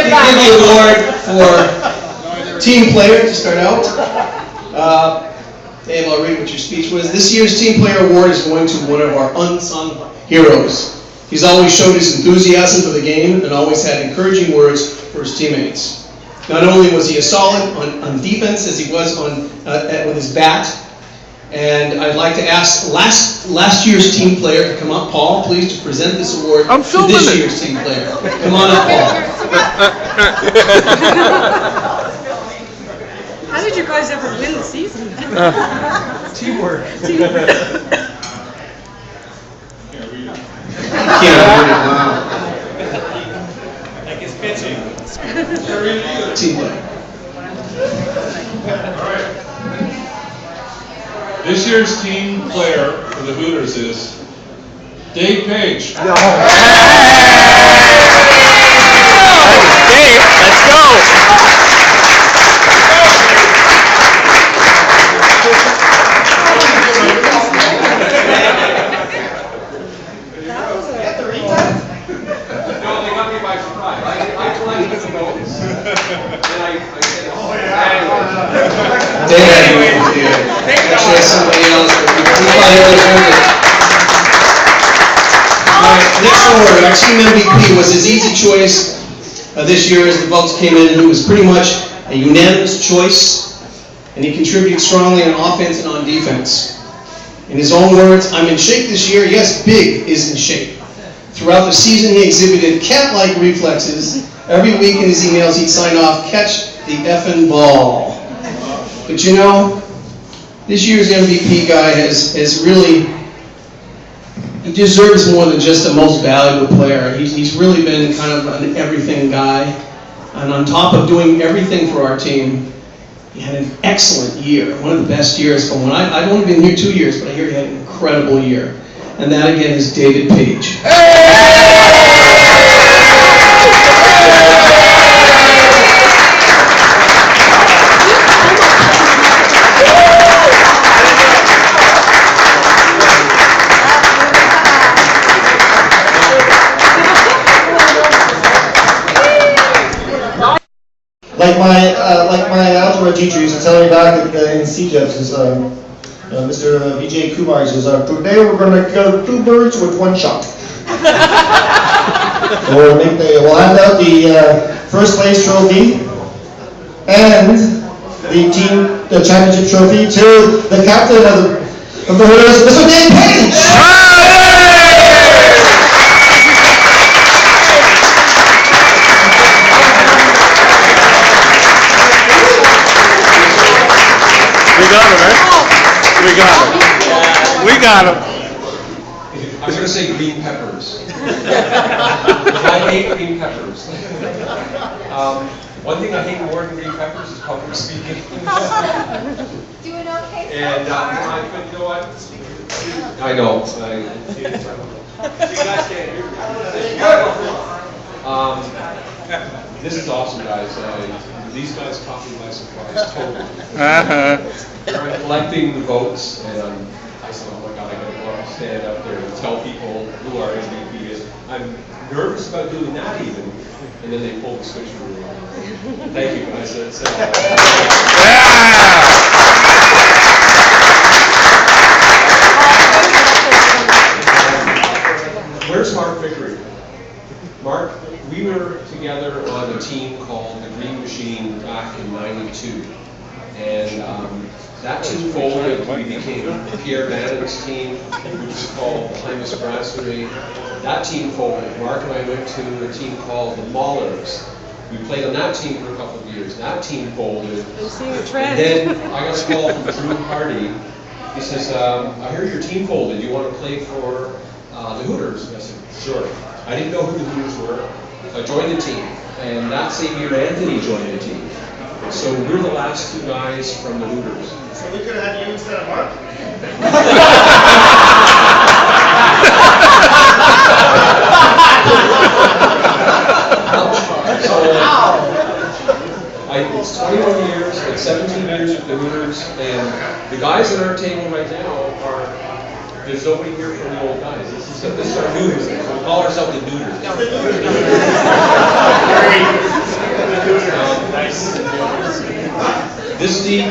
give the award for team player to start out. Dave, I'll read what your speech was. This year's Team Player Award is going to one of our unsung heroes. He's always showed his enthusiasm for the game and always had encouraging words for his teammates. Not only was he as solid on defense as he was with his bat, and I'd like to ask last year's team player to come up. Paul, please, to present this award to this year's team player. Come on up, Paul. How did you guys ever win the season? Teamwork. Wow. Like his pitching. Team player. All right. This year's team player for the Hooters is Dave Page. Dave, let's go. No, they got me by surprise. I collected some votes. And I said, oh yeah. Anyway, actually, somebody else. Next award, our team MVP was his easy choice this year as the votes came in. He was pretty much a unanimous choice, and he contributed strongly on offense and on defense. In his own words, I'm in shape this year. Yes, Big is in shape. Throughout the season, he exhibited cat-like reflexes. Every week in his emails, he'd sign off, catch the effing ball. But you know, this year's MVP guy has really, he deserves more than just a most valuable player. He's really been kind of an everything guy. And on top of doing everything for our team, he had an excellent year, one of the best years. But I've only been here 2 years, but I hear he had an incredible year. And that again is David Page. Like my algebra teacher used to tell me back in CJEPS, Mr. Vijay Kumar says, today we're going to kill 2 birds with 1 shot. We'll hand out the first place trophy and the championship trophy to the captain of the Hooters, Mr. Dave Page. We got him. I'm going to say green peppers. I hate green peppers. One thing I hate more than green peppers is public speaking. Doing okay? And you know what? I know. This is awesome, guys. These guys caught me by surprise, totally. I'm collecting the votes, and I said, oh my God, I gotta go up and stand up there and tell people who our MVP is. I'm nervous about doing that even, and then they pull the switch for me. Thank you, guys. Where's Mark Vickery? Mark, we were together on a team called the Green Machine back in '92. And that team folded. We became Pierre Vannon's team, which was called Hymas Brasserie. That team folded. Mark and I went to a team called the Maulers. We played on that team for a couple of years. That team folded. I'm seeing a trend. And then I got a call from Drew Hardy. He says, I hear your team folded. Do you want to play for the Hooters? And I said, sure. I didn't know who the Hooters were. So I joined the team. And that same year, Anthony joined the team. So we're the last 2 guys from the Hooters. So we could have had you instead of Mark? It's 21 years, it's 17 years with the Hooters, and the guys at our table right now are, there's nobody here from the old guys. This is our Hooters. We call ourselves the Hooters. see,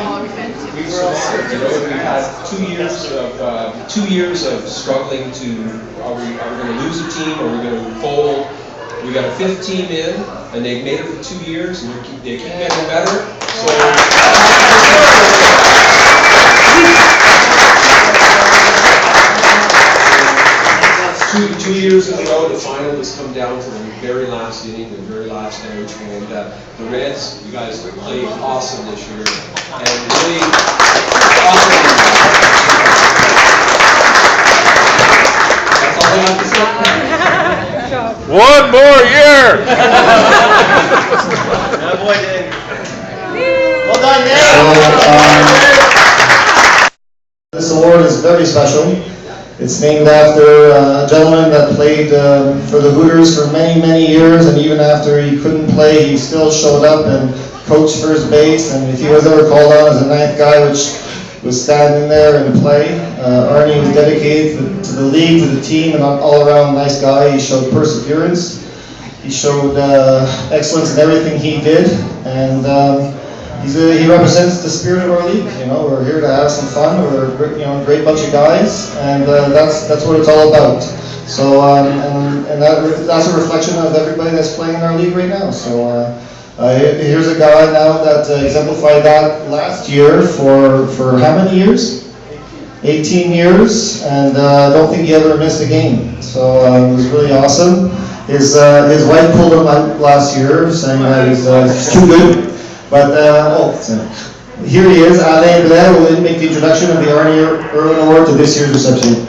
we've survived. You know, we've had 2 years of struggling to, are we going to lose a team, are we going to fold? We got a fifth team in, and they've made it for 2 years, and they keep getting better. So, 2 years in a row, the final has come down to the very last inning, the very last out, and the Reds, you guys played awesome this year, and really awesome. That's all I have to say. One more year! Well done, this award is very special. It's named after a gentleman that played for the Hooters for many, many years, and even after he couldn't play, he still showed up and coached first base, and if he was ever called on as a ninth guy, which was standing there and play, Arnie was dedicated to the league, to the team, and an all-around nice guy. He showed perseverance. He showed excellence in everything he did, and he represents the spirit of our league. You know, we're here to have some fun. We're a great bunch of guys, and that's what it's all about. So and that's a reflection of everybody that's playing in our league right now. So here's a guy now that exemplified that last year for how many years? 18 years, and I don't think he ever missed a game. So it was really awesome. His wife pulled him out last year, saying that he's too good. But, here he is, Alain Blair will make the introduction of the Arnie Irwin Award to this year's reception.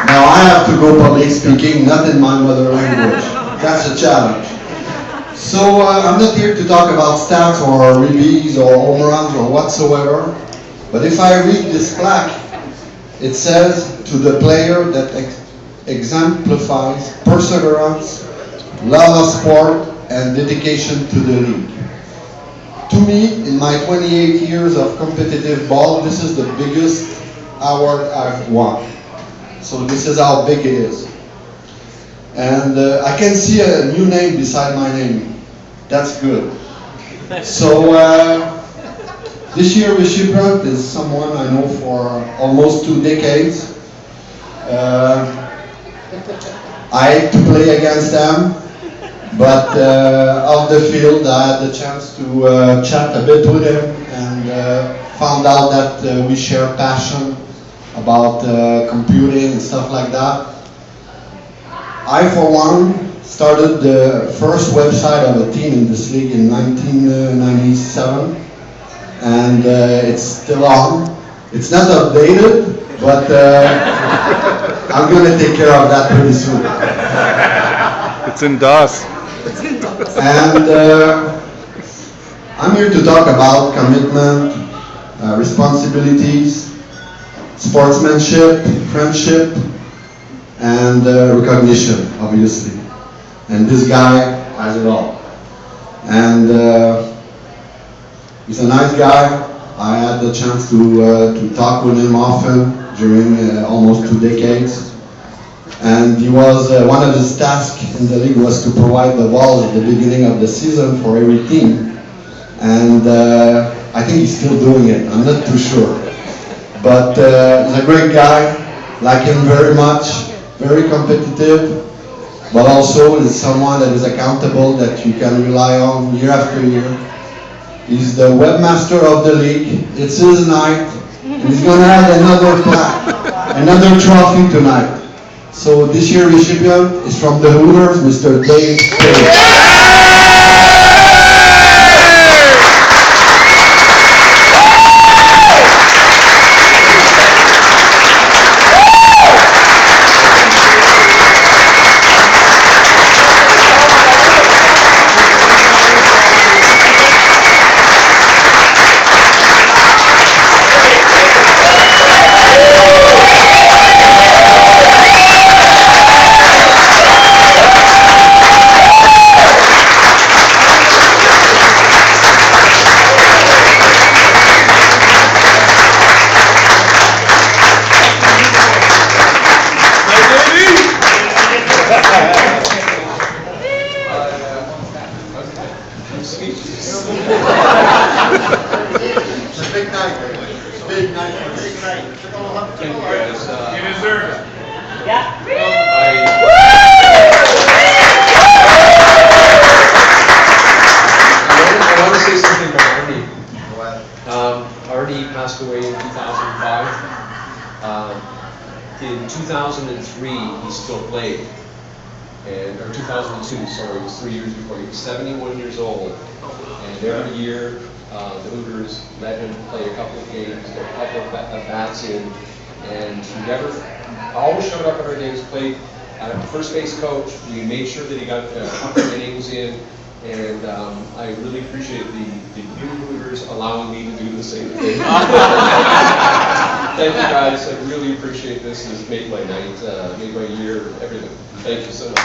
Now I have to go public speaking, not in my mother language. That's a challenge. So I'm not here to talk about stats or release or home runs or whatsoever, but if I read this plaque, it says to the player that exemplifies perseverance, love of sport, and dedication to the league. To me, in my 28 years of competitive ball, this is the biggest award I've won. So this is how big it is. And I can see a new name beside my name. That's good. So this year recipient is someone I know for almost 2 decades. I hate to play against them, but off the field I had the chance to chat a bit with him and found out that we share passion about computing and stuff like that. I, for one, started the first website of a team in this league in 1997, and it's still on. It's not updated, but I'm going to take care of that pretty soon. It's in DOS. And I'm here to talk about commitment, responsibilities, sportsmanship, friendship, and recognition, obviously. And this guy has it all. And he's a nice guy. I had the chance to talk with him often during almost 2 decades. And he was, one of his tasks in the league was to provide the walls at the beginning of the season for every team. And I think he's still doing it, I'm not too sure. But he's a great guy, like him very much, very competitive, but also is someone that is accountable, that you can rely on year after year. He's the webmaster of the league. It's his night, and he's going to have another plaque, another trophy tonight. So this year's recipient is from the Hooters, Mr. Dave Page. guys. You deserve it. I want to say something about Arnie. Arnie passed away in 2005. In 2003, he still played. Or 2002, sorry, it was 3 years before. He was 71 years old. And every year, the Hooters let him play a couple of games, get a couple of bats in. And he never, always showed up at our games, played first base coach. We made sure that he got a couple of innings in. And I really appreciate the new Hooters allowing me to do the same thing. Thank you guys, I really appreciate this. It's made my night, made my year, everything. Thank you so much.